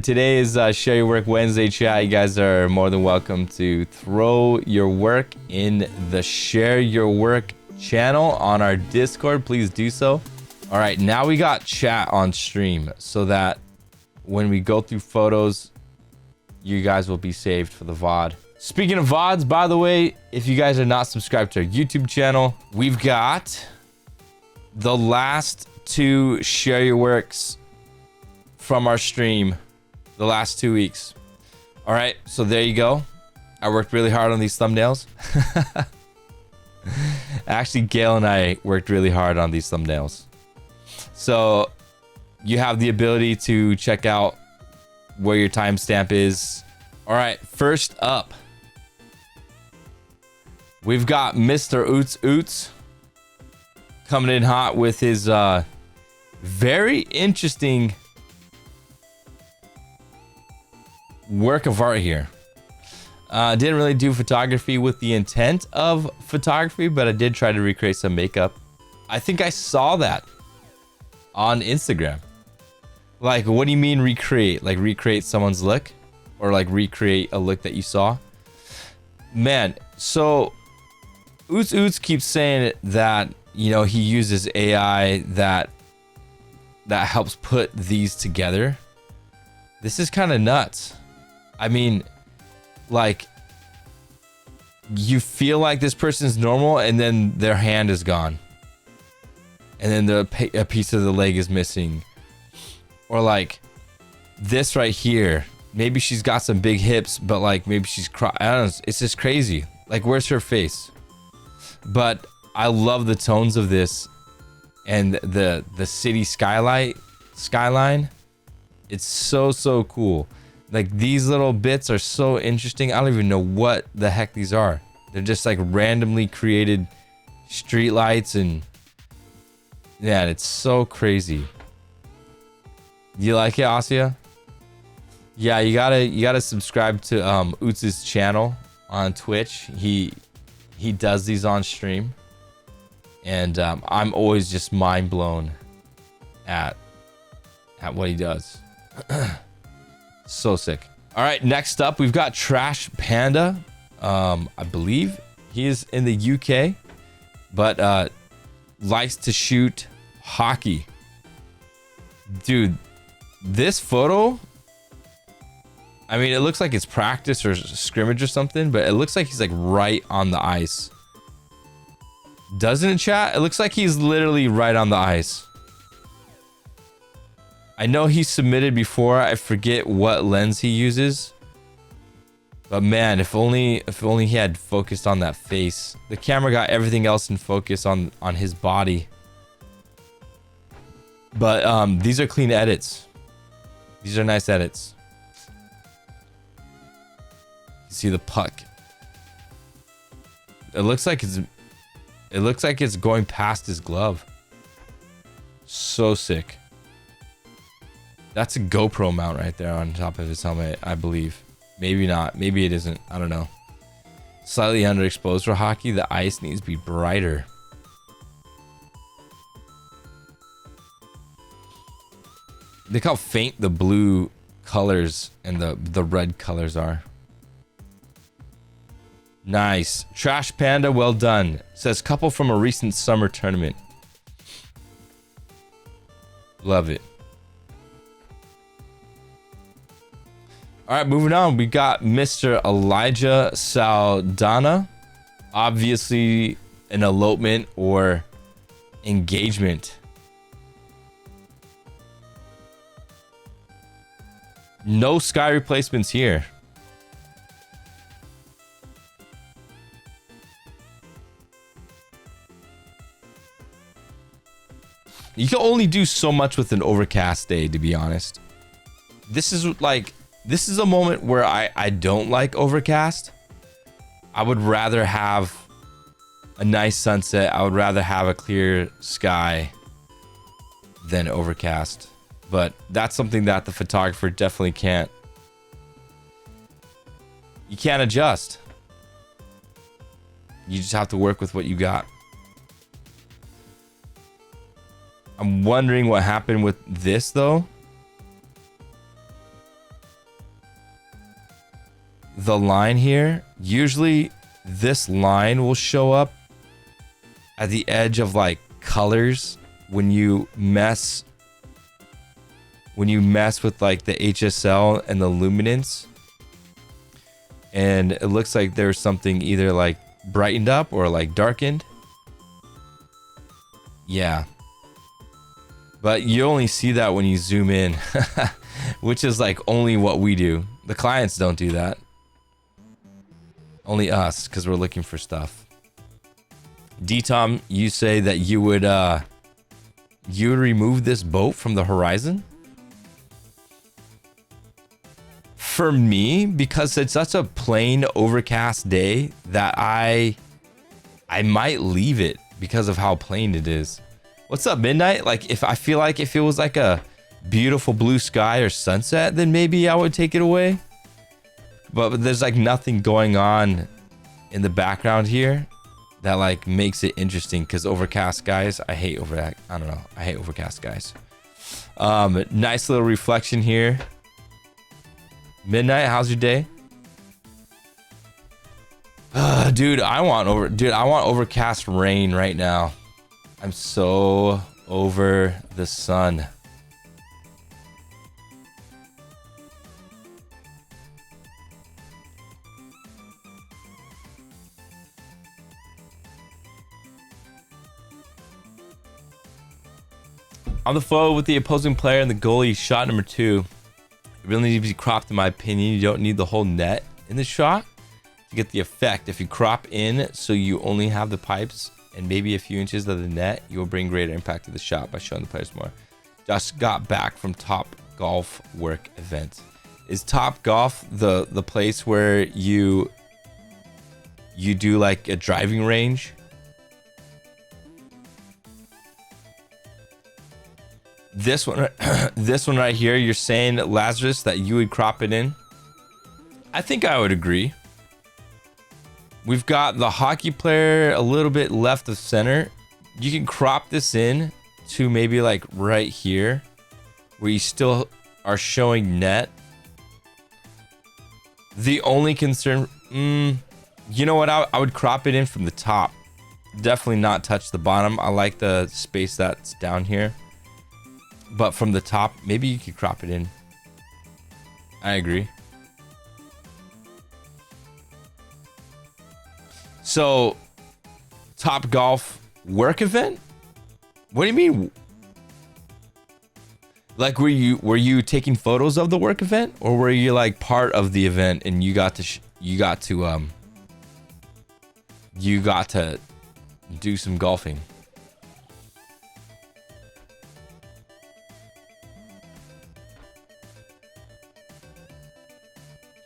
today is Share Your Work Wednesday, chat. You guys are more than welcome to throw your work in the Share Your Work channel on our Discord. Please do so. All right, now we got chat on stream so that when we go through photos, you guys will be saved for the VOD. Speaking of VODs, by the way, if you guys are not subscribed to our YouTube channel, we've got the last 2 Share Your Works from our stream the last 2 weeks. All right, so there you go. I worked really hard on these thumbnails. Actually, Gail and I worked really hard on these thumbnails. So you have the ability to check out where your timestamp is. All right, first up, we've got Mr. OotzzOotzz coming in hot with his very interesting work of art here. Didn't really do photography with the intent of photography, but I did try to recreate some makeup. I think I saw that on Instagram. Like, what do you mean recreate? Like recreate someone's look? Or like recreate a look that you saw? Man, so OotzzOotzz keeps saying that, you know, he uses AI that helps put these together. This is kind of nuts. I mean, like, you feel like this person's normal and then their hand is gone. And then a piece of the leg is missing. Or like this right here. Maybe she's got some big hips, but like maybe she's I don't know. It's just crazy. Like, where's her face? But I love the tones of this and the city skyline. It's so cool. Like, these little bits are so interesting. I don't even know what the heck these are. They're just like randomly created street lights, and yeah, it's so crazy. You like it, Asia? Yeah, you gotta subscribe to OotzzOotz's channel on Twitch. He does these on stream, and I'm always just mind blown at what he does. So sick. All right, next up we've got Trashpanda. I believe he is in the UK, but likes to shoot hockey. Dude, this photo, I mean, it looks like it's practice or scrimmage or something, but it looks like he's like right on the ice. Doesn't it, chat? It looks like he's literally right on the ice. I know he submitted before. I forget what lens he uses. But man, if only he had focused on that face. The camera got everything else in focus on his body. But these are clean edits. These are nice edits. You see the puck. It looks like it's going past his glove. So sick. That's a GoPro mount right there on top of his helmet, I believe. Maybe not. Maybe it isn't. I don't know. Slightly underexposed for hockey. The ice needs to be brighter. Look how faint the blue colors and the red colors are. Nice. Trashpanda, well done. Says couple from a recent summer tournament. Love it. All right, moving on. We got Mr. Elijahsaldana. Obviously an elopement or engagement. No sky replacements here. You can only do so much with an overcast day, to be honest. This is a moment where I don't like overcast. I would rather have a nice sunset. I would rather have a clear sky than overcast. But that's something that the photographer definitely can't. You can't adjust. You just have to work with what you got. I'm wondering what happened with this though. the line here, usually this line will show up at the edge of like colors when you mess with like the HSL and the luminance. And it looks like there's something either like brightened up or like darkened. Yeah. But you only see that when you zoom in, which is like only what we do. The clients don't do that. Only us, because we're looking for stuff. DTom, you say that you would remove this boat from the horizon? For me, because it's such a plain overcast day that I might leave it because of how plain it is. What's up, Midnight? Like, if I feel like if it was like a beautiful blue sky or sunset, then maybe I would take it away. But there's like nothing going on in the background here that like makes it interesting, because overcast skies, I hate overcast skies. Nice little reflection here. Midnight, how's your day? Dude, I want overcast rain right now. I'm so over the sun. On the flow with the opposing player and the goalie, shot number 2. It really needs to be cropped in my opinion. You don't need the whole net in the shot to get the effect. If you crop in so you only have the pipes and maybe a few inches of the net, you will bring greater impact to the shot by showing the players more. Just got back from Top Golf work event. Is Top Golf the place where you do like a driving range? This one, this one right here, you're saying, Lazarus, that you would crop it in? I think I would agree. We've got the hockey player a little bit left of center. You can crop this in to maybe like right here, where you still are showing net. The only concern, you know what? I would crop it in from the top. Definitely not touch the bottom. I like the space that's down here. But from the top, maybe you could crop it in. I agree. So, Top Golf work event? What do you mean? Like, were you taking photos of the work event, or were you like part of the event and you got to do some golfing?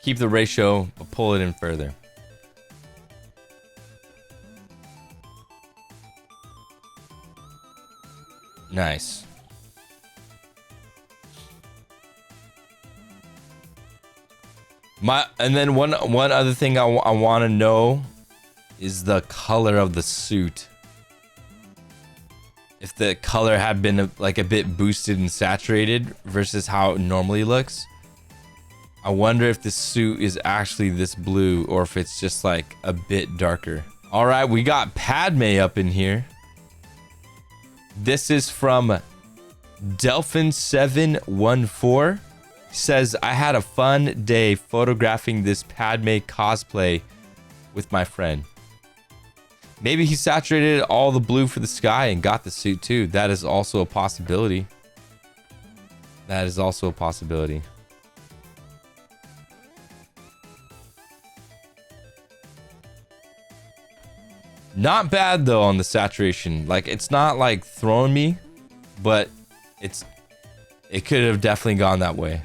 Keep the ratio, but pull it in further. Nice. And then one other thing I want to know is the color of the suit. If the color had been like a bit boosted and saturated versus how it normally looks. I wonder if this suit is actually this blue or if it's just like a bit darker. All right, we got Padme up in here. This is from Delphin714. Says, I had a fun day photographing this Padme cosplay with my friend. Maybe he saturated all the blue for the sky and got the suit too. That is also a possibility. That is also a possibility. Not bad though on the saturation. Like, it's not like throwing me, but it could have definitely gone that way.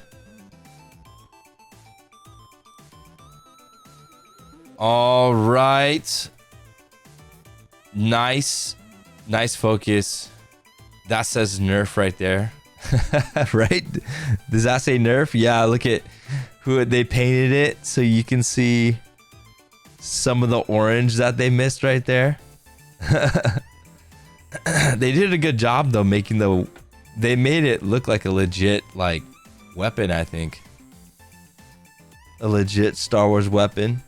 All right. Nice focus. That says Nerf right there. Right? Does that say Nerf? Yeah, look at who they painted it so you can see some of the orange that they missed right there. They did a good job though making they made it look like a legit like weapon, I think. A legit Star Wars weapon.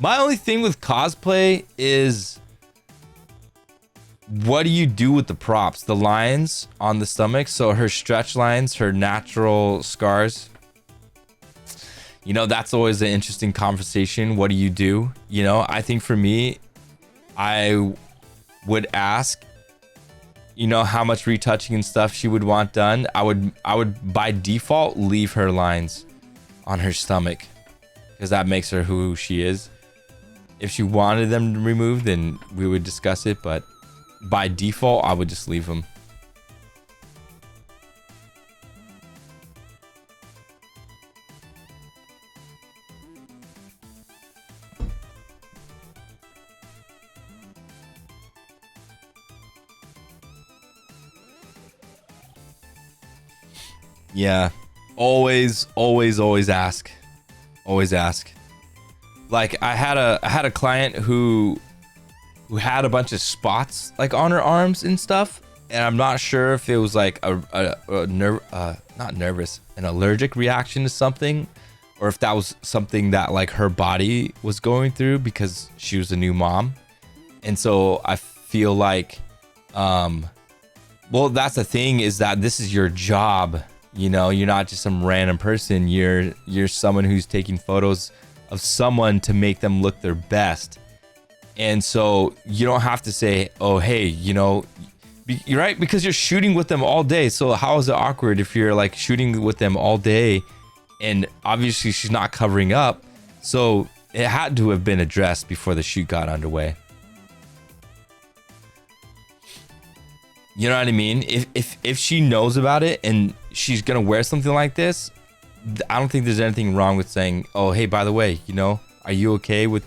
My only thing with cosplay is, what do you do with the props? The lines on the stomach. So her stretch lines, her natural scars. You know, that's always an interesting conversation. What do you do? You know, I think for me, I would ask, you know, how much retouching and stuff she would want done. I would by default leave her lines on her stomach, because that makes her who she is. If she wanted them removed, then we would discuss it, but by default, I would just leave them. Yeah, always ask. Always ask. Like I had a client who had a bunch of spots like on her arms and stuff, and I'm not sure if it was like not nervous, an allergic reaction to something, or if that was something that like her body was going through because she was a new mom. And so I feel like, well, that's the thing, is that this is your job. You know, you're not just some random person. You're someone who's taking photos of someone to make them look their best. And so you don't have to say, oh, hey, you know, you're right, because you're shooting with them all day. So how is it awkward if you're like shooting with them all day and obviously she's not covering up? So it had to have been addressed before the shoot got underway. You know what I mean? If she knows about it and she's gonna wear something like this, I don't think there's anything wrong with saying, oh, hey, by the way, you know, are you okay with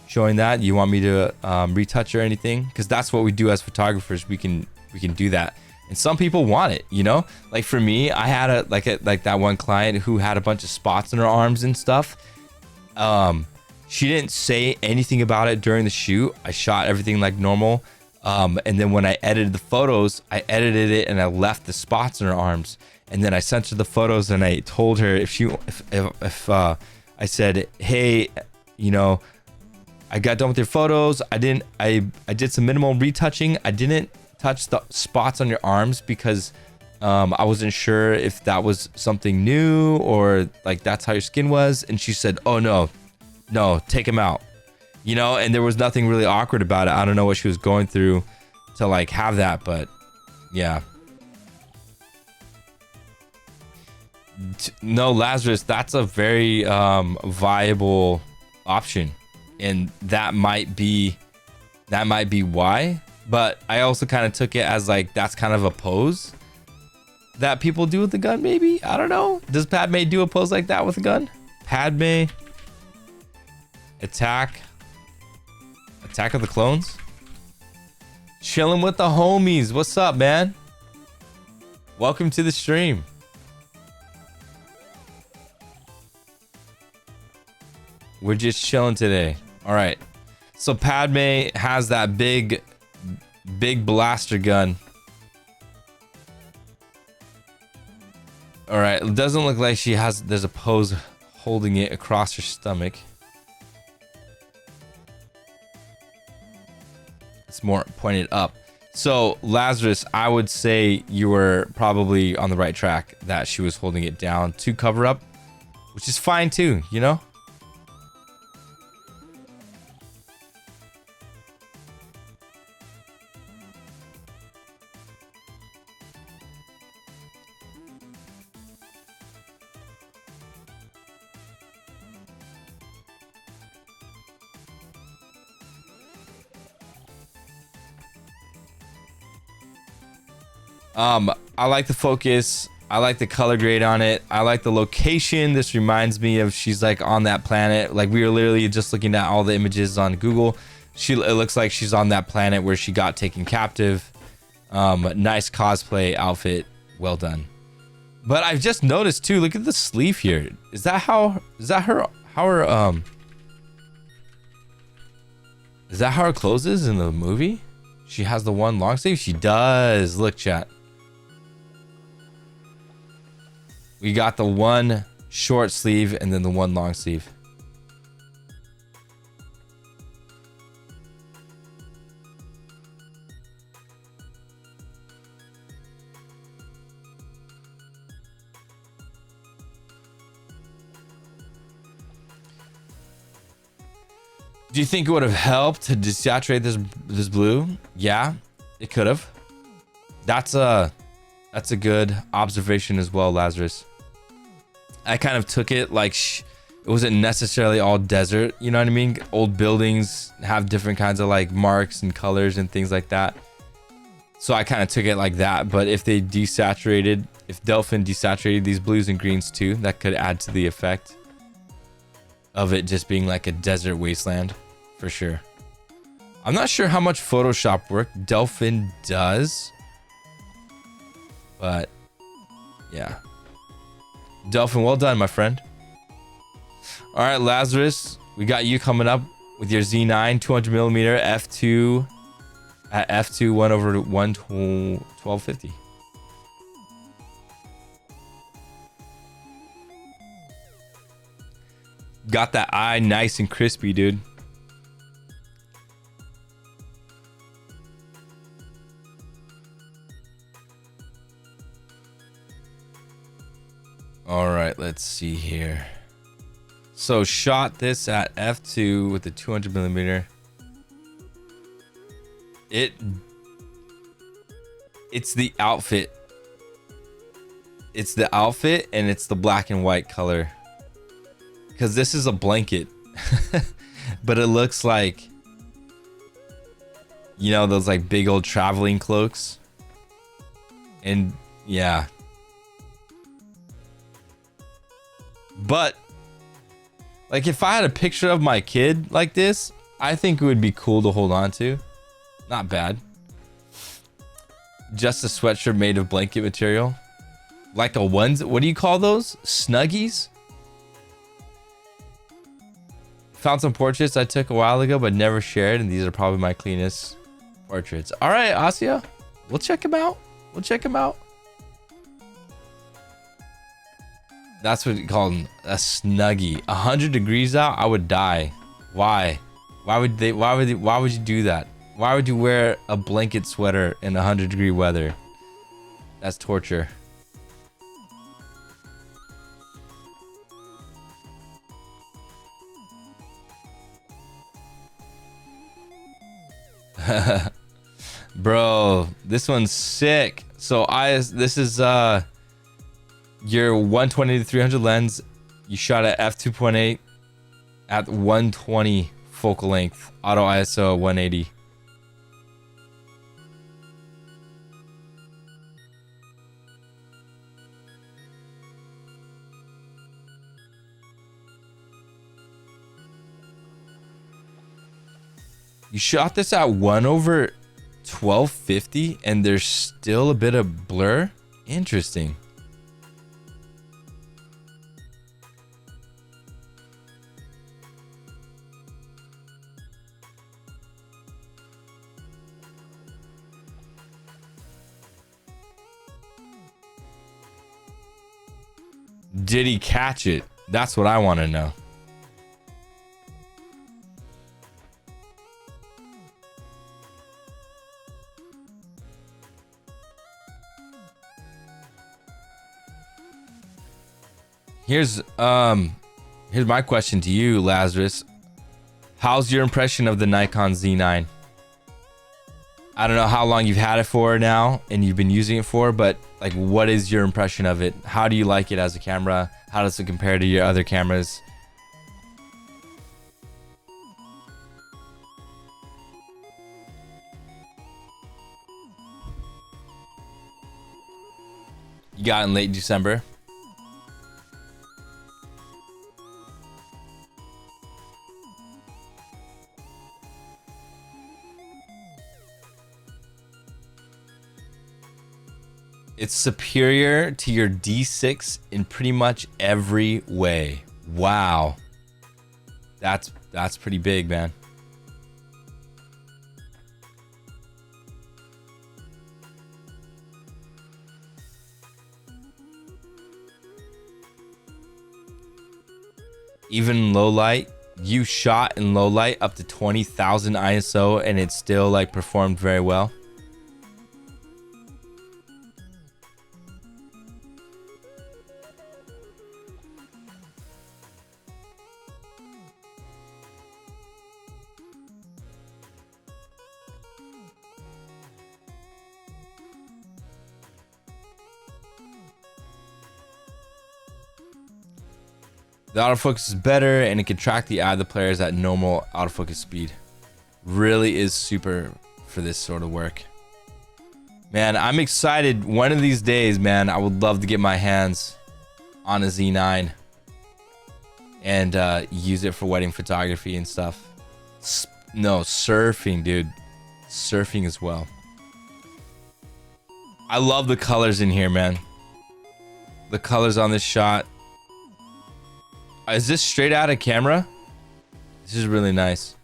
showing that? You want me to retouch or anything? Because that's what we do as photographers. We can do that. And some people want it, you know? Like for me, I had like that one client who had a bunch of spots in her arms and stuff. She didn't say anything about it during the shoot. I shot everything like normal. And then when I edited the photos, I edited it and I left the spots in her arms. And then I sent her the photos and I told her if I said, hey, you know, I got done with your photos. I did some minimal retouching. I didn't touch the spots on your arms because I wasn't sure if that was something new or like that's how your skin was. And she said, oh no, take them out. You know, and there was nothing really awkward about it. I don't know what she was going through to like have that, but yeah. No, Lazarus, that's a very viable option, and that might be why. But I also kind of took it as like that's kind of a pose that people do with the gun. Maybe, I don't know. Does Padme do a pose like that with a gun? Padme, Attack of the Clones, chilling with the homies. What's up, man? Welcome to the stream. We're just chilling today. All right. So Padme has that big blaster gun. All right. It doesn't look like there's a pose holding it across her stomach. It's more pointed up. So Lazarus, I would say you were probably on the right track, that she was holding it down to cover up, which is fine too, you know? I like the focus. I like the color grade on it. I like the location. This reminds me of she's like on that planet. Like we were literally just looking at all the images on Google. It looks like she's on that planet where she got taken captive. Nice cosplay outfit. Well done. But I've just noticed too, look at the sleeve here. Is that her clothes is in the movie? She has the one long sleeve? She does. Look, chat. We got the one short sleeve and then the one long sleeve. Do you think it would have helped to desaturate this blue? Yeah, it could have. That's a good observation as well, Lazarus. I kind of took it like it wasn't necessarily all desert, you know what I mean? Old buildings have different kinds of like marks and colors and things like that. So I kind of took it like that. But if they desaturated, if Delphin desaturated these blues and greens too, that could add to the effect of it just being like a desert wasteland. For sure. I'm not sure how much Photoshop work Delphin does. But yeah. Delphin, well done, my friend. All right, Lazarus, we got you coming up with your Z9 200mm f2 at f2 1/1250. Got that eye nice and crispy, dude. All right, let's see here. So shot this at f2 with the 200mm. It's the outfit. It's the outfit and it's the black and white color. Because this is a blanket. But it looks like, you know, those like big old traveling cloaks. And yeah. But like if I had a picture of my kid like this, I think it would be cool to hold on to. Not bad. Just a sweatshirt made of blanket material. Like a onesie. What do you call those? Snuggies? Found some portraits I took a while ago but never shared, and these are probably my cleanest portraits. All right, Asia. We'll check them out. We'll check them out. That's what you call them, a snuggie. 100 degrees out, I would die. Why? Why would you do that? Why would you wear a blanket sweater in 100-degree weather? That's torture. Bro, this one's sick. So this is your 120 to 300 lens. You shot at f2.8 at 120 focal length, auto ISO 180. You shot this at 1/1250 and there's still a bit of blur. Interesting. Did he catch it? That's what I want to know. Here's my question to you, Lazarus. How's your impression of the Nikon Z9? I don't know how long you've had it for now and you've been using it for, but like, what is your impression of it? How do you like it as a camera? How does it compare to your other cameras? You got it in late December. It's superior to your D6 in pretty much every way. Wow. That's pretty big, man. even low light. You shot in low light up to 20,000 ISO and it still like performed very well. The autofocus is better and it can track the eye of the players at normal autofocus speed. Really is super for this sort of work. Man, I'm excited. One of these days, man, I would love to get my hands on a Z9 and use it for wedding photography and stuff. No, surfing, dude. Surfing as well. I love the colors in here, man. The colors on this shot. Is this straight out of camera? This is really nice.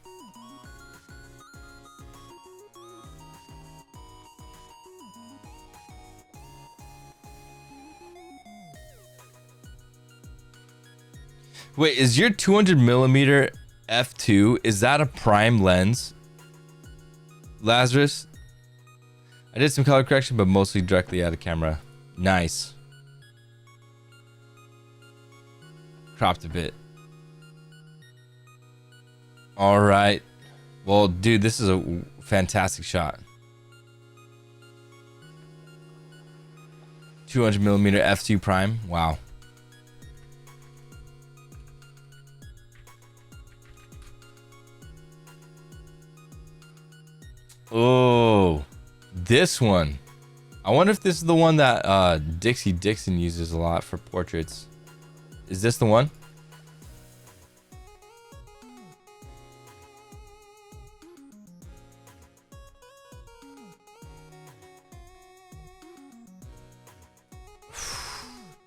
Wait, is your 200mm f2, is that a prime lens? Lazarus? I did some color correction, but mostly directly out of camera. Nice. Cropped a bit. All right. Well, dude, this is a fantastic shot. 200mm f2 prime. Wow. Oh, this one. I wonder if this is the one that Dixie Dixon uses a lot for portraits. Is this the one?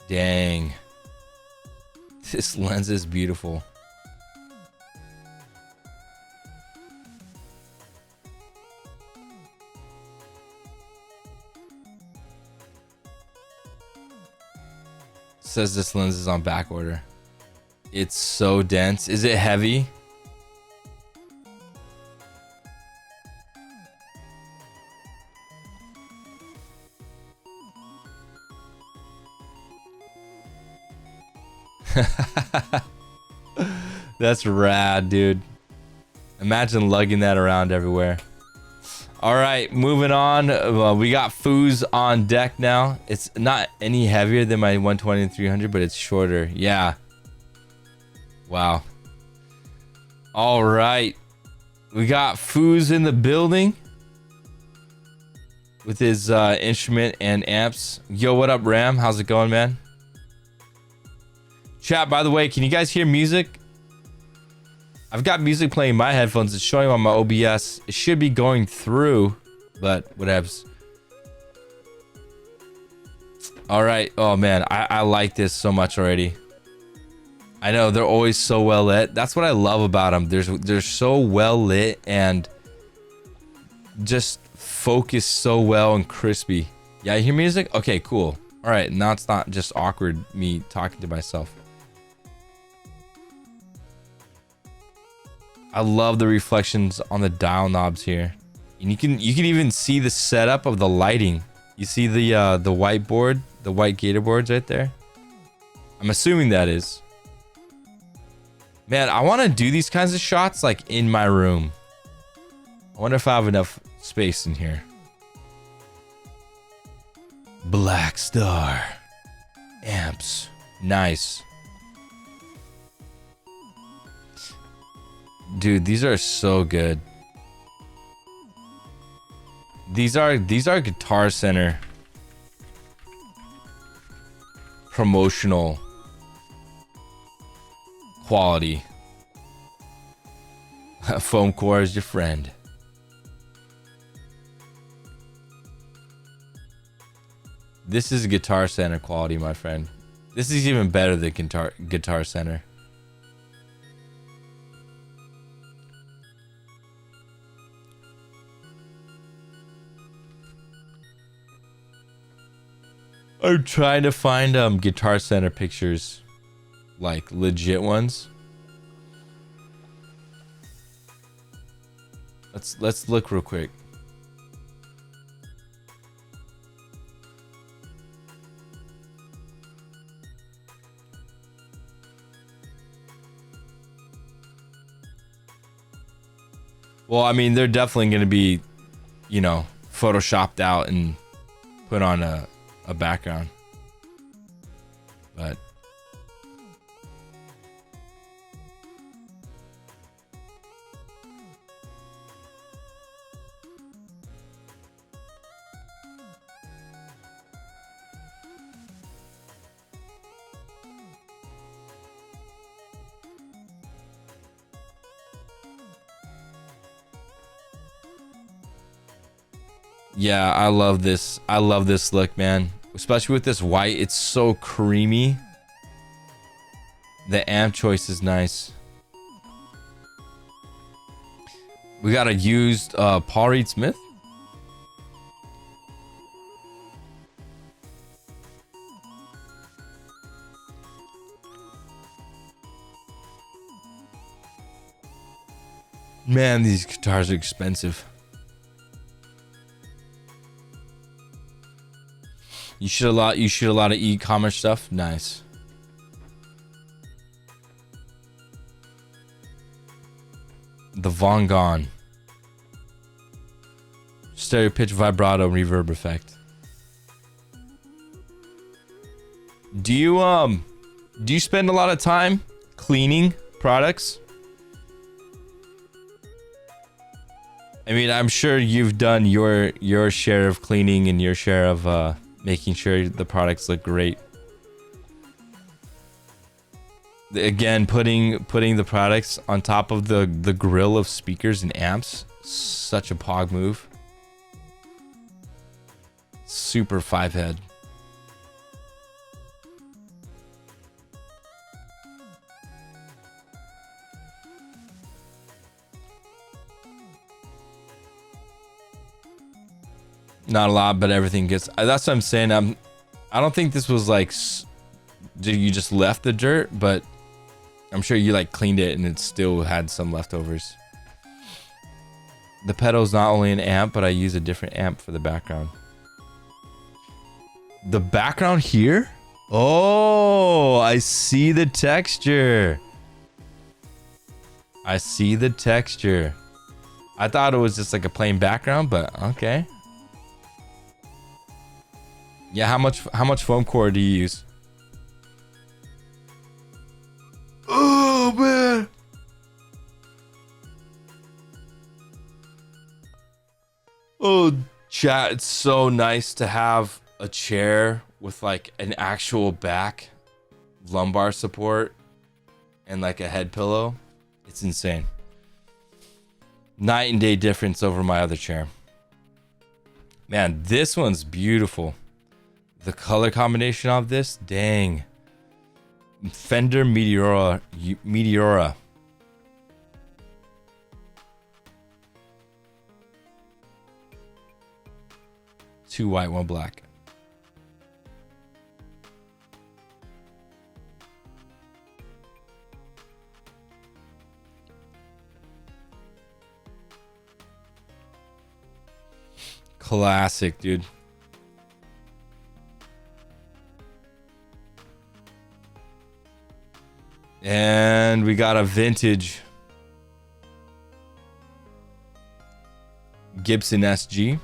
Dang. This lens is beautiful. Says this lens is on back order. It's so dense. Is it heavy? That's rad, dude. Imagine lugging that around everywhere. All right, moving on. We got Phooze on deck now. It's not any heavier than my 120 and 300, but it's shorter. Yeah. Wow. All right. We got Phooze in the building with his instrument and amps. Yo, what up, Ram? How's it going, man? Chat, by the way, can you guys hear music? I've got music playing in my headphones. It's showing on my OBS. It should be going through, but whatevs. All right. Oh man, I like this so much already. I know they're always so well lit. That's what I love about them. They're so well lit and just focused so well and crispy. Yeah, you hear music? Okay, cool. All right, now it's not just awkward me talking to myself. I love the reflections on the dial knobs here. And you can even see the setup of the lighting. You see the whiteboard, the white gator boards right there? I'm assuming that is. Man, I want to do these kinds of shots like in my room. I wonder if I have enough space in here. Black Star. Amps. Nice. Dude, these are so good. These are Guitar Center promotional quality. Foam core is your friend. This is Guitar Center quality, my friend. This is even better than Guitar Center. I'm trying to find Guitar Center pictures, like legit ones, Let's look real quick. Well, I mean, they're definitely going to be, you know, photoshopped out and put on a background. But yeah, I love this. I love this look, man. Especially with this white, it's so creamy. The amp choice is nice. We got a used Paul Reed Smith. Man, these guitars are expensive. You shoot a lot of e-commerce stuff. Nice. The Von Gone. Stereo pitch vibrato reverb effect. Do you spend a lot of time cleaning products? I mean, I'm sure you've done your share of cleaning and your share of making sure the products look great. Again, putting the products on top of the grill of speakers and amps, such a pog move. Super 5-head. Not a lot, but everything gets. That's what I'm saying. I don't think this was like. You just left the dirt, but I'm sure you like cleaned it and it still had some leftovers. The pedal's not only an amp, but I use a different amp for the background. The background here? Oh, I see the texture. I see the texture. I thought it was just like a plain background, but okay. Yeah, how much foam core do you use? Oh man. Oh chat, it's so nice to have a chair with like an actual back, lumbar support, and like a head pillow. It's insane. Night and day difference over my other chair. Man, this one's beautiful. The color combination of this, dang. Fender Meteora. Two white, one black. Classic, dude. And we got a vintage Gibson SG.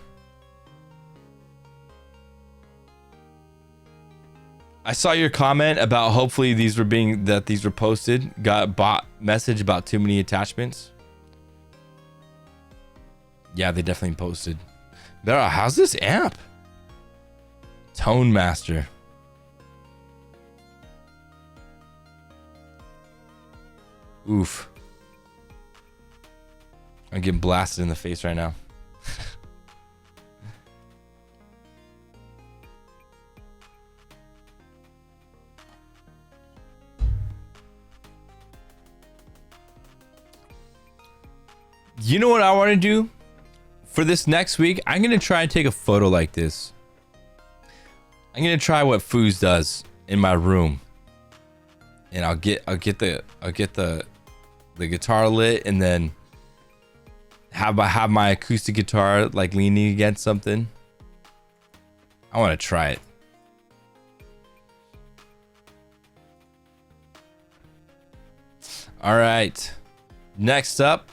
I saw your comment about hopefully these were posted. Got bot message about too many attachments. Yeah, they definitely posted. But how's this amp? Tone Master. Oof. I'm getting blasted in the face right now. You know what I want to do? For this next week, I'm going to try and take a photo like this. I'm going to try what Phooze does in my room. And I'll get the guitar lit, and then have my acoustic guitar like leaning against something. I want to try it. All right. Next up,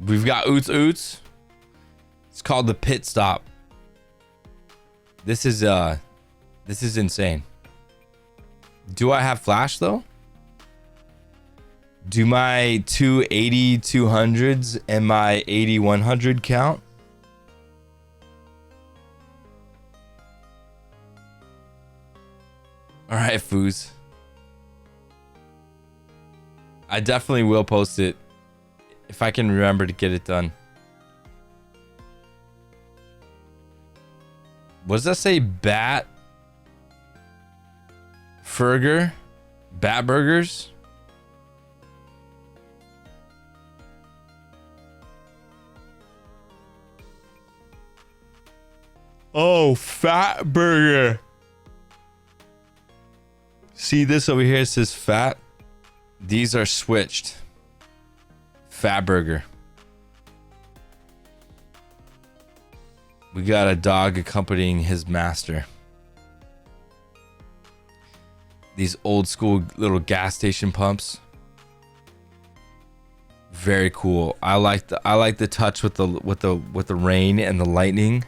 we've got OotzzOotzz. It's called the Pit Stop. This is insane. Do I have flash though? Do my two 8200s and my 8100 count? All right, Phooze. I definitely will post it if I can remember to get it done. What does that say? Bat Burger? Bat Burgers? Oh, Fat Burger. See this over here? It says fat. These are switched. Fat Burger. We got a dog accompanying his master. These old school little gas station pumps. Very cool. I like the touch with the rain and the lightning.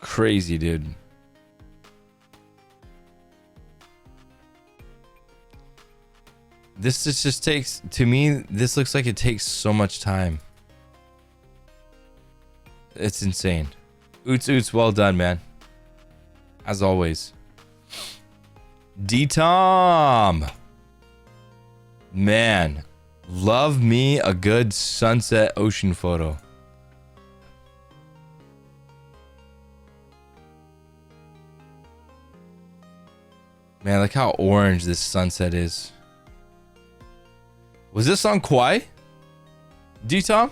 Crazy, dude. This just takes, to me, this looks like it takes so much time. It's insane. OotzzOotzz, well done, man. As always. DTom. Man, love me a good sunset ocean photo. Man, look how orange this sunset is. Was this on Kwai? DTom?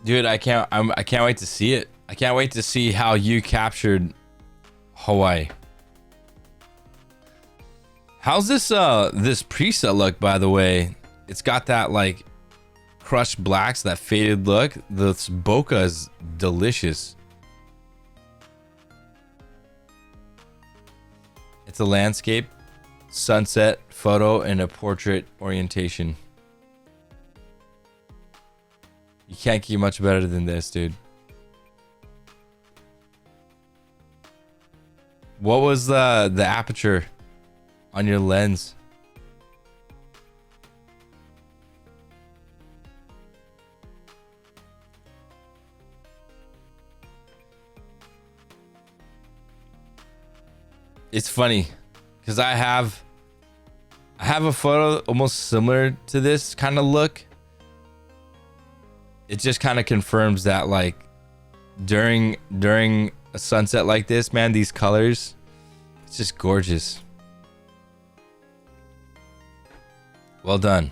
Dude, I can't wait to see it. I can't wait to see how you captured Hawaii. How's this this preset look, by the way? It's got that like crushed blacks, that faded look. This bokeh is delicious. It's a landscape, sunset photo, and a portrait orientation. You can't get much better than this, dude. What was the aperture on your lens? It's funny because I have a photo almost similar to this kind of look. It just kind of confirms that, like, during a sunset like this, man, these colors, it's just gorgeous. Well done.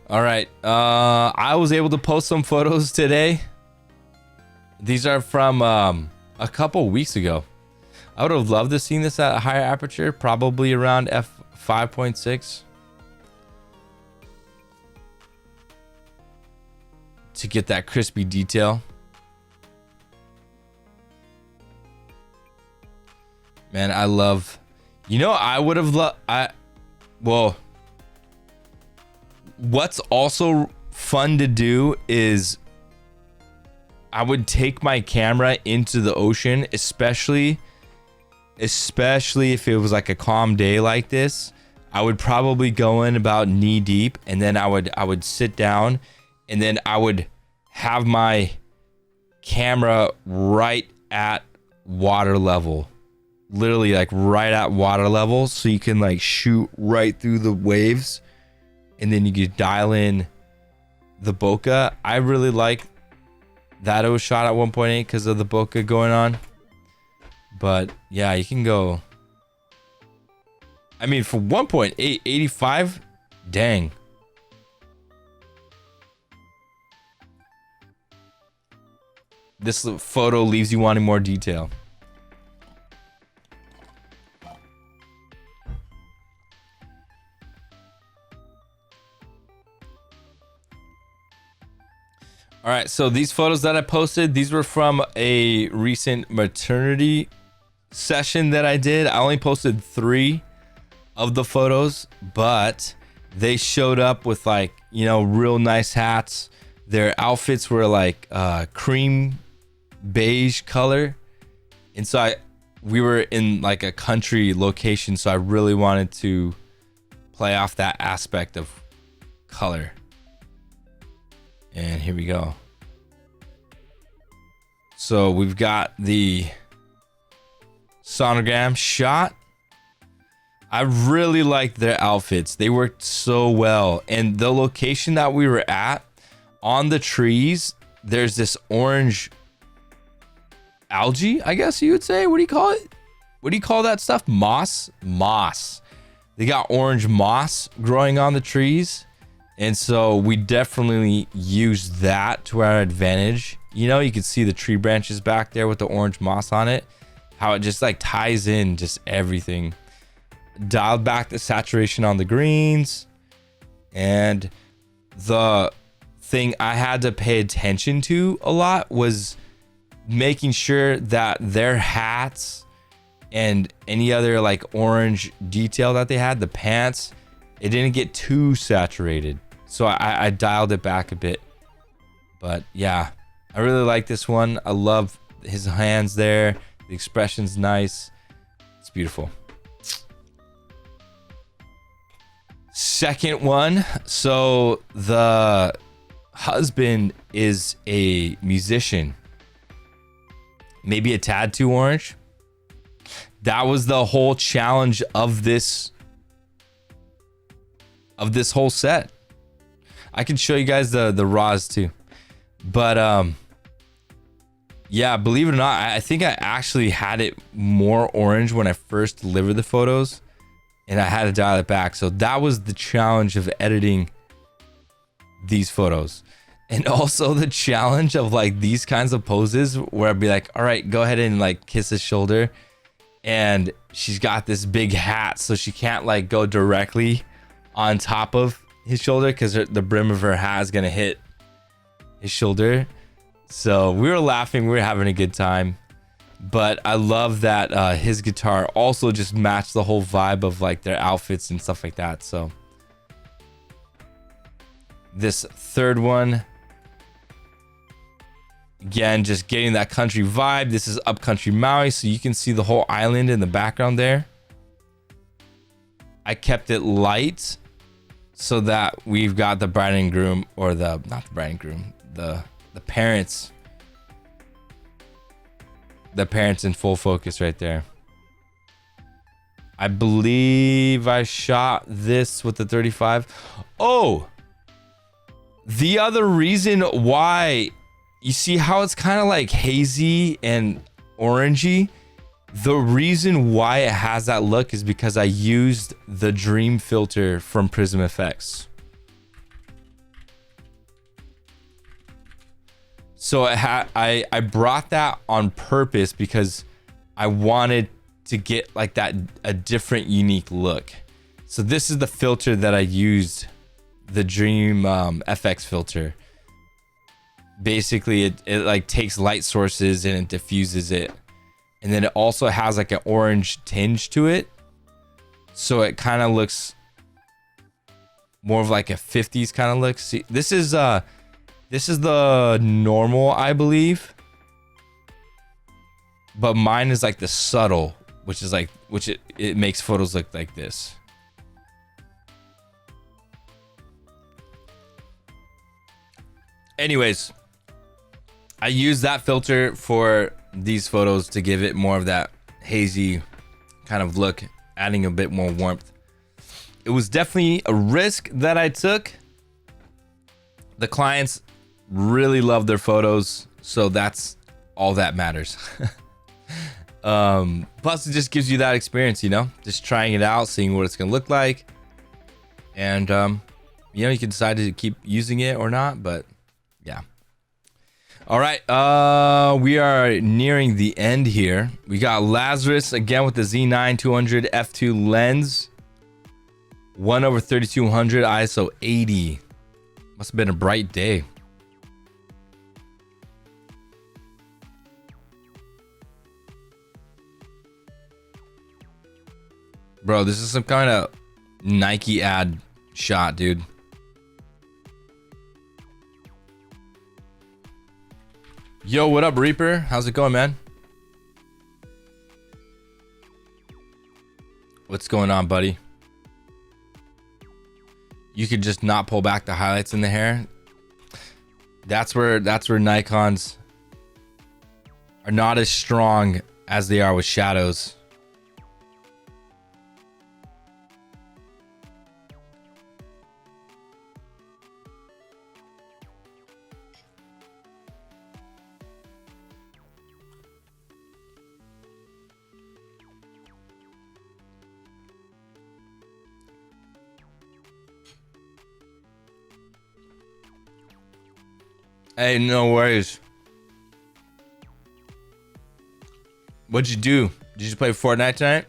All right, I was able to post some photos today. These are from a couple weeks ago. I would have loved to see this at a higher aperture, probably around f5.6, to get that crispy detail. Man, I love, you know, I would have loved, well, what's also fun to do is I would take my camera into the ocean, especially if it was like a calm day like this. I would probably go in about knee deep, and then I would sit down, and then I would have my camera right at water level, literally like right at water level, so you can like shoot right through the waves, and then you could dial in the bokeh. I really like that it was shot at 1.8 because of the bokeh going on. But yeah, you can go. I mean, for 1.8, 85, dang. This photo leaves you wanting more detail. All right, so these photos that I posted, these were from a recent maternity session that I did. I only posted 3 of the photos, but they showed up with like, you know, real nice hats. Their outfits were like cream beige color. And so we were in like a country location, so I really wanted to play off that aspect of color. And here we go. So we've got the sonogram shot. I really liked their outfits. They worked so well. And the location that we were at, on the trees, there's this orange algae, I guess you would say. What do you call it? What do you call that stuff? Moss? Moss. They got orange moss growing on the trees. And so we definitely used that to our advantage. You know, you can see the tree branches back there with the orange moss on it. How it just like ties in just everything. Dialed back the saturation on the greens. And the thing I had to pay attention to a lot was making sure that their hats and any other like orange detail that they had, the pants, it didn't get too saturated. So I dialed it back a bit. But yeah, I really like this one. I love his hands there. The expression's nice. It's beautiful. Second one. So the husband is a musician. Maybe a tad too orange. That was the whole challenge of this whole set. I can show you guys the raws too. But yeah, believe it or not, I think I actually had it more orange when I first delivered the photos, and I had to dial it back. So that was the challenge of editing these photos. And also the challenge of like these kinds of poses where I'd be like, all right, go ahead and like kiss his shoulder. And she's got this big hat, so she can't like go directly on top of his shoulder because the brim of her hat is going to hit his shoulder. So we were laughing, we were having a good time. But I love that his guitar also just matched the whole vibe of like their outfits and stuff like that. So this third one, again, just getting that country vibe. This is upcountry Maui, so you can see the whole island in the background there. I kept it light so that we've got the bride and groom, or not the bride and groom, the parents. The parents in full focus right there. I believe I shot this with the 35. Oh, the other reason why, you see how it's kind of like hazy and orangey? The reason why it has that look is because I used the Dream filter from Prism FX. So I brought that on purpose because I wanted to get like that, a different unique look. So this is the filter that I used, the Dream FX filter. Basically it like takes light sources and it diffuses it, and then it also has like an orange tinge to it, so it kind of looks more of like a 50s kind of look. See, this is the normal, I believe, but mine is like the subtle, which it makes photos look like this. Anyways, I use that filter for these photos to give it more of that hazy kind of look, adding a bit more warmth. It was definitely a risk that I took. The clients really loved their photos, So that's all that matters. Plus it just gives you that experience, you know, just trying it out, seeing what it's gonna look like. And you know, you can decide to keep using it or not, but yeah. All right, we are nearing the end here. We got Lazarus again with the Z9 200 f2 lens, 1/3200 ISO 80. Must have been a bright day. Bro, this is some kind of Nike ad shot, dude. Yo, what up, Reaper? How's it going, man? What's going on, buddy? You could just not pull back the highlights in the hair. That's where Nikons are not as strong as they are with shadows. Hey, no worries. What'd you do? Did you play Fortnite tonight?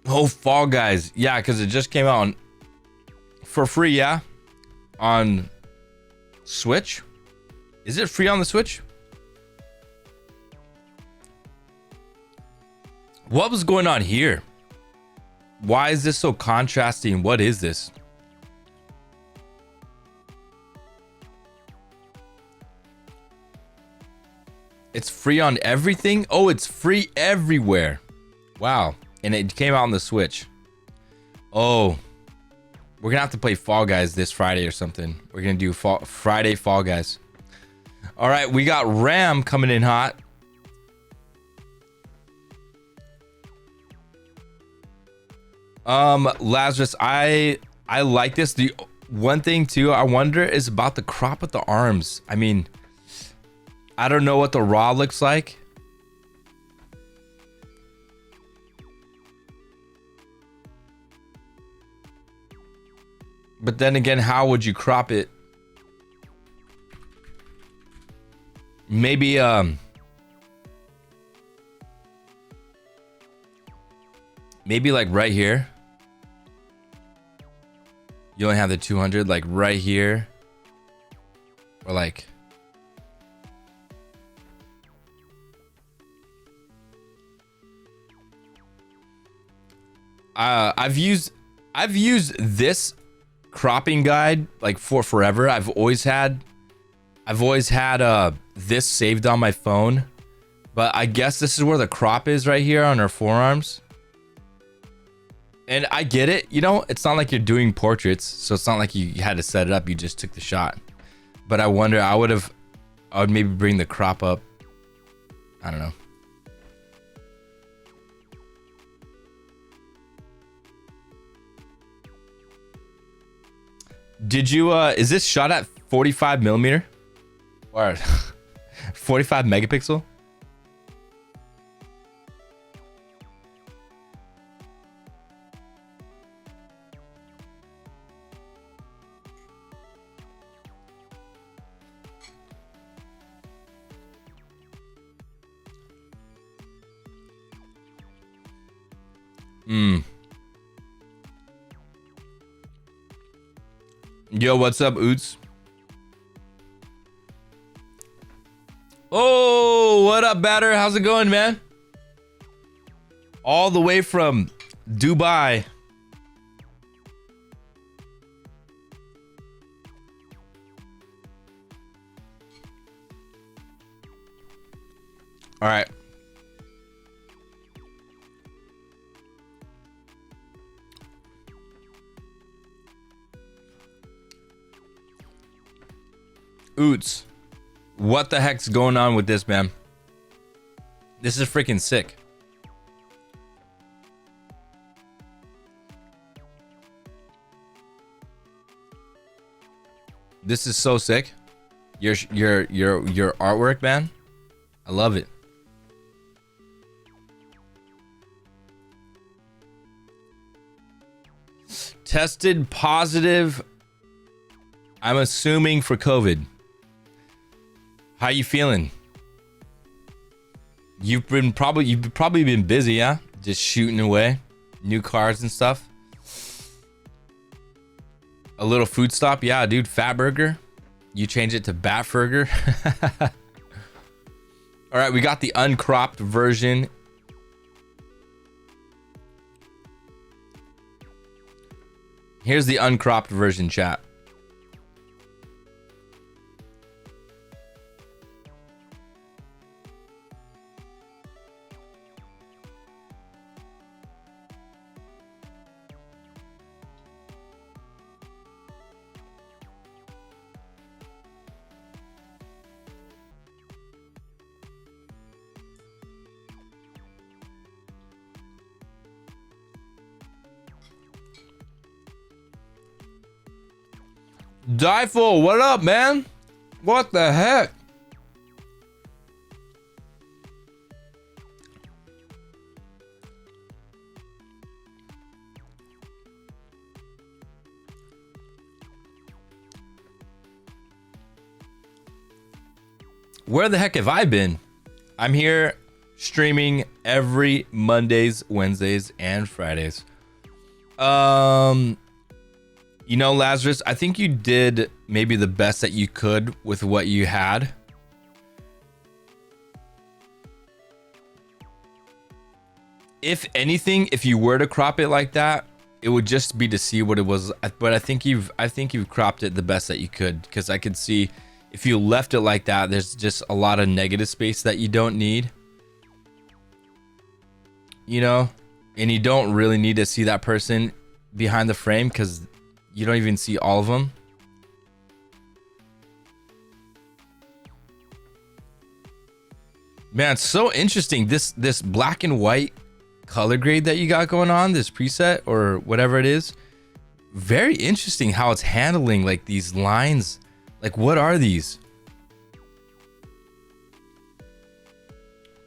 Oh, Fall Guys. Yeah, because it just came out for free, yeah? On Switch? Is it free on the Switch? What was going on here? Why is this so contrasting? What is this? It's free on everything? Oh, it's free everywhere. Wow. And it came out on the Switch. Oh. We're gonna have to play Fall Guys this Friday or something. We're gonna do Friday Fall Guys. All right, we got Ram coming in hot. Lazarus, I like this. The one thing too, I wonder is about the crop of the arms. I mean, I don't know what the raw looks like. But then again, how would you crop it? Maybe maybe like right here. You only have the 200, like right here. Or like I've used this cropping guide like for forever. I've always had this saved on my phone, but I guess this is where the crop is, right here on her forearms. And I get it, you know, it's not like you're doing portraits, so it's not like you had to set it up, you just took the shot. But I wonder, I would maybe bring the crop up. I don't know. Did you is this shot at 45 millimeter or 45 megapixel? Yo, what's up, OotzzOotzz? Oh, what up, Batter? How's it going, man? All the way from Dubai. All right. OotzzOotzz. What the heck's going on with this, man? This is freaking sick. This is so sick. Your artwork, man. I love it. Tested positive, I'm assuming, for COVID. How you feeling? You've probably been busy, yeah? Just shooting away new cars and stuff. A little food stop, yeah, dude. Fat burger. You change it to Bat Burger. All right, we got the uncropped version. Here's the uncropped version, chat. Diful, what up, man? What the heck? Where the heck have I been? I'm here streaming every Mondays, Wednesdays, and Fridays. You know, Lazarus, I think you did maybe the best that you could with what you had. If anything, if you were to crop it like that, it would just be to see what it was. But I think you've cropped it the best that you could, because I could see if you left it like that, there's just a lot of negative space that you don't need. You know, and you don't really need to see that person behind the frame because you don't even see all of them. Man, it's so interesting. This black and white color grade that you got going on, this preset or whatever it is. Very interesting how it's handling like these lines. Like, what are these?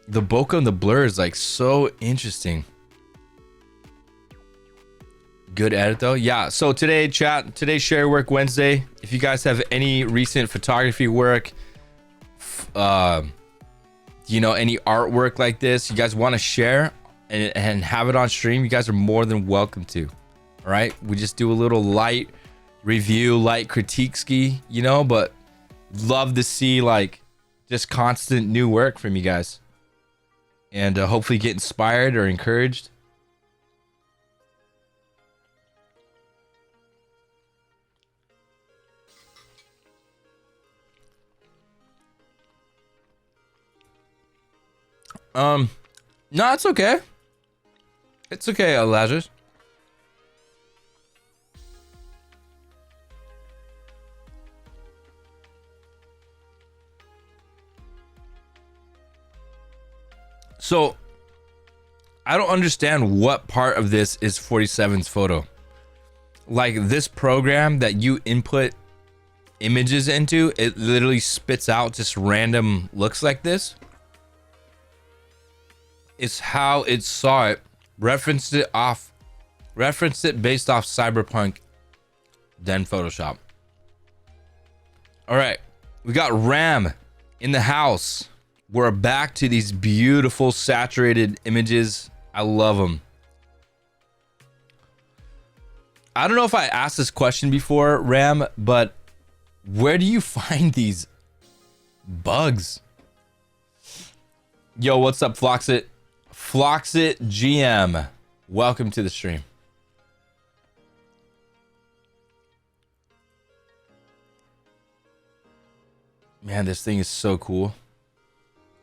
The bokeh and the blur is like so interesting. Good edit though. Yeah, so today, chat, today's Share Work Wednesday. If you guys have any recent photography work, you know, any artwork like this you guys want to share and have it on stream, you guys are more than welcome to. All right, we just do a little light review, light critique ski, you know, but love to see like just constant new work from you guys, and hopefully get inspired or encouraged. No, it's okay. It's okay, Elijahs. So, I don't understand what part of this is 47's photo. Like, this program that you input images into, it literally spits out just random looks like this. It's how it saw it, referenced it based off Cyberpunk, then Photoshop. All right, we got Ram in the house. We're back to these beautiful saturated images. I love them. I don't know if I asked this question before, Ram, but where do you find these bugs? Yo, what's up, Floxit? Floxit GM, welcome to the stream. Man, this thing is so cool.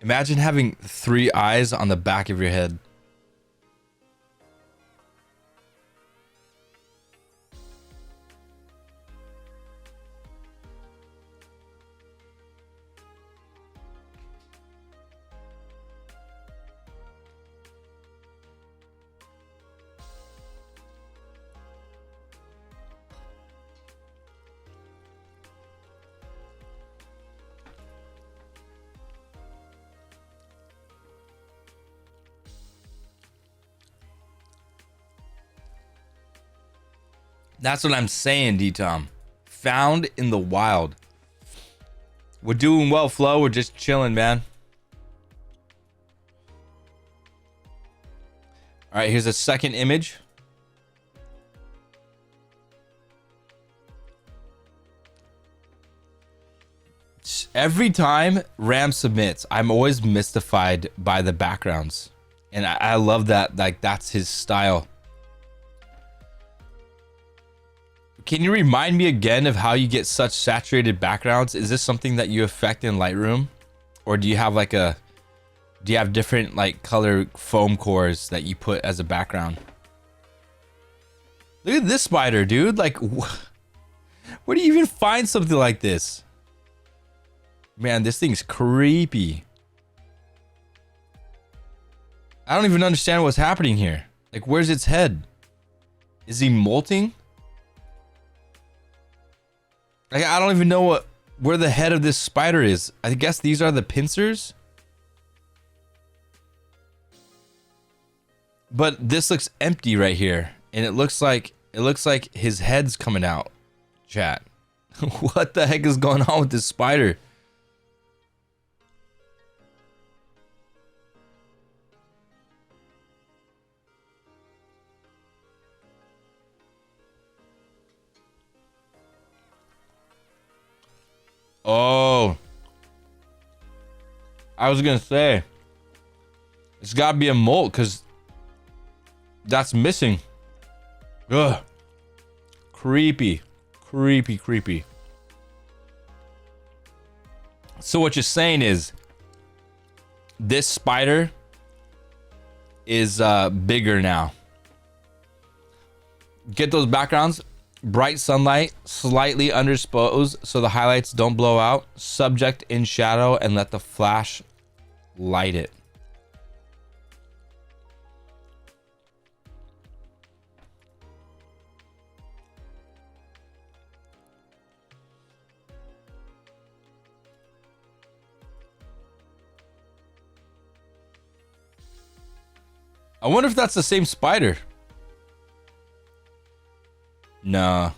Imagine having 3 eyes on the back of your head. That's what I'm saying, DTom. Found in the wild. We're doing well, Flo. We're just chilling, man. All right, here's a second image. Every time Ram submits, I'm always mystified by the backgrounds. And I love that, like, that's his style. Can you remind me again of how you get such saturated backgrounds? Is this something that you affect in Lightroom? Or do you have like do you have different like color foam cores that you put as a background? Look at this spider, dude. Like, where do you even find something like this? Man, this thing's creepy. I don't even understand what's happening here. Like, where's its head? Is he molting? Like, I don't even know where the head of this spider is. I guess these are the pincers. But this looks empty right here, and it looks like his head's coming out. Chat. What the heck is going on with this spider? Oh, I was gonna say it's gotta be a molt because that's missing. Ugh, creepy, creepy, creepy. So what you're saying is this spider is bigger now. Get those backgrounds. Bright sunlight, slightly underexposed so the highlights don't blow out. Subject in shadow and let the flash light it. I wonder if that's the same spider. Nah.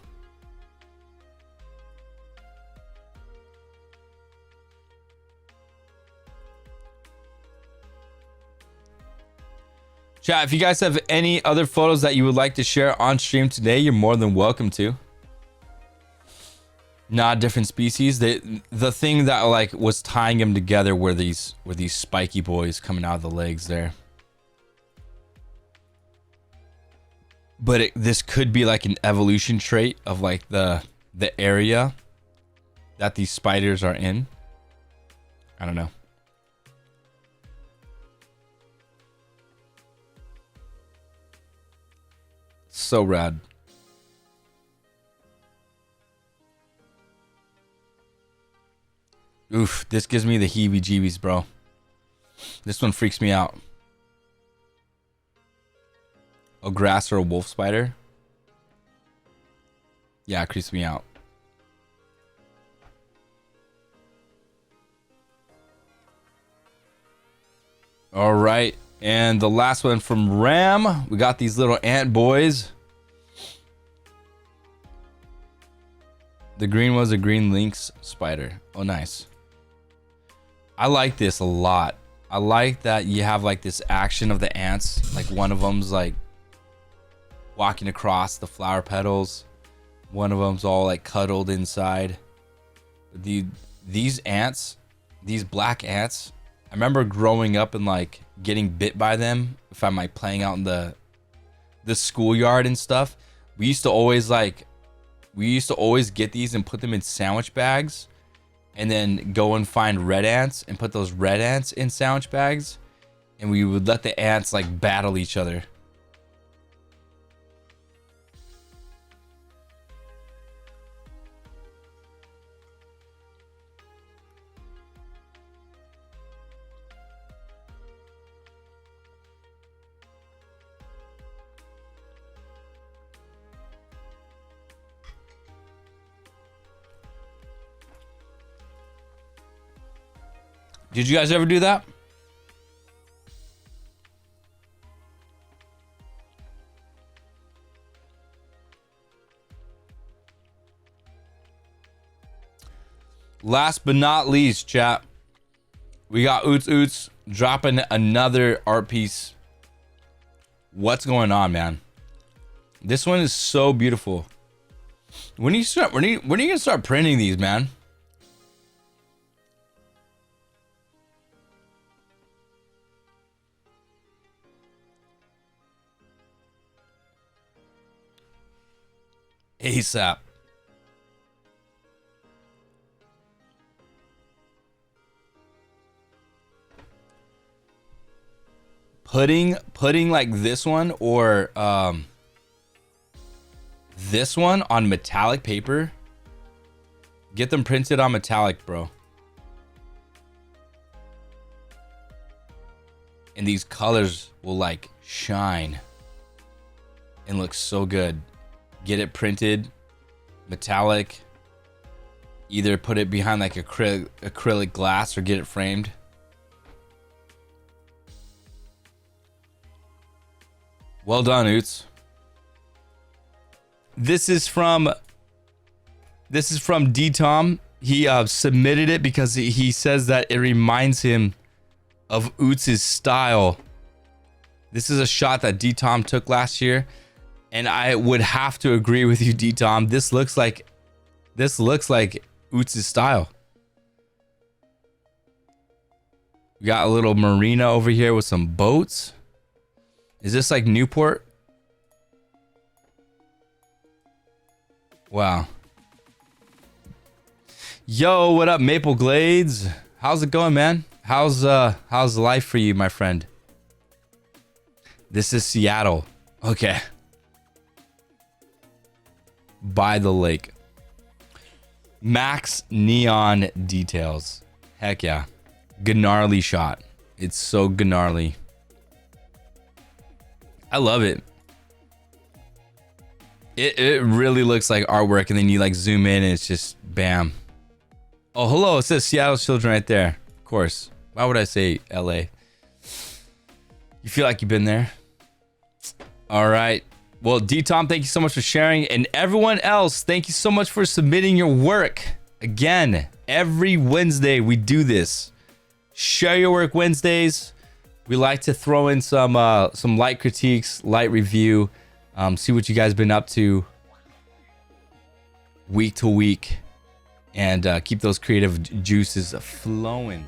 Chat, if you guys have any other photos that you would like to share on stream today, you're more than welcome to. Nah, different species. The thing that like was tying them together were these spiky boys coming out of the legs there. But this could be like an evolution trait of like the area that these spiders are in. I don't know. So rad. Oof, this gives me the heebie-jeebies, bro. This one freaks me out. A grass or a wolf spider? Yeah, it creeps me out. All right, and the last one from Ram. We got these little ant boys. The green was a green lynx spider. Oh, nice. I like this a lot. I like that you have like this action of the ants. Like one of them's like walking across the flower petals. One of them's all like cuddled inside. These ants, these black ants, I remember growing up and like getting bit by them if I'm like playing out in the schoolyard and stuff. We used to always get these and put them in sandwich bags and then go and find red ants and put those red ants in sandwich bags, and we would let the ants like battle each other. Did you guys ever do that? Last but not least, chat, we got OotzzOotzz dropping another art piece. What's going on, man? This one is so beautiful. When are you gonna start printing these, man? ASAP. Putting like this one or this one on metallic paper. Get them printed on metallic, bro. And these colors will like shine and look so good. Get it printed metallic. Either put it behind like acrylic glass or get it framed. Well done, Oots. This is from DTom. He submitted it because he says that it reminds him of OotzzOotz's style. This is a shot that DTom took last year, and I would have to agree with you, DTom. This looks like OotzzOotz's style. We got a little marina over here with some boats. Is this like Newport? Wow. Yo, what up, Maple Glades? How's it going, man? How's life for you, my friend? This is Seattle. Okay. By the lake. Max neon details. Heck yeah. Gnarly shot. It's so gnarly. I love it. It really looks like artwork, and then you like zoom in and it's just bam. Oh, hello, it says Seattle Children right there. Of course. Why would I say LA? You feel like you've been there? All right. Well, DTom, thank you so much for sharing. And everyone else, thank you so much for submitting your work. Again, every Wednesday we do this. Share your work Wednesdays. We like to throw in some light critiques, light review, see what you guys been up to week to week, and keep those creative juices flowing.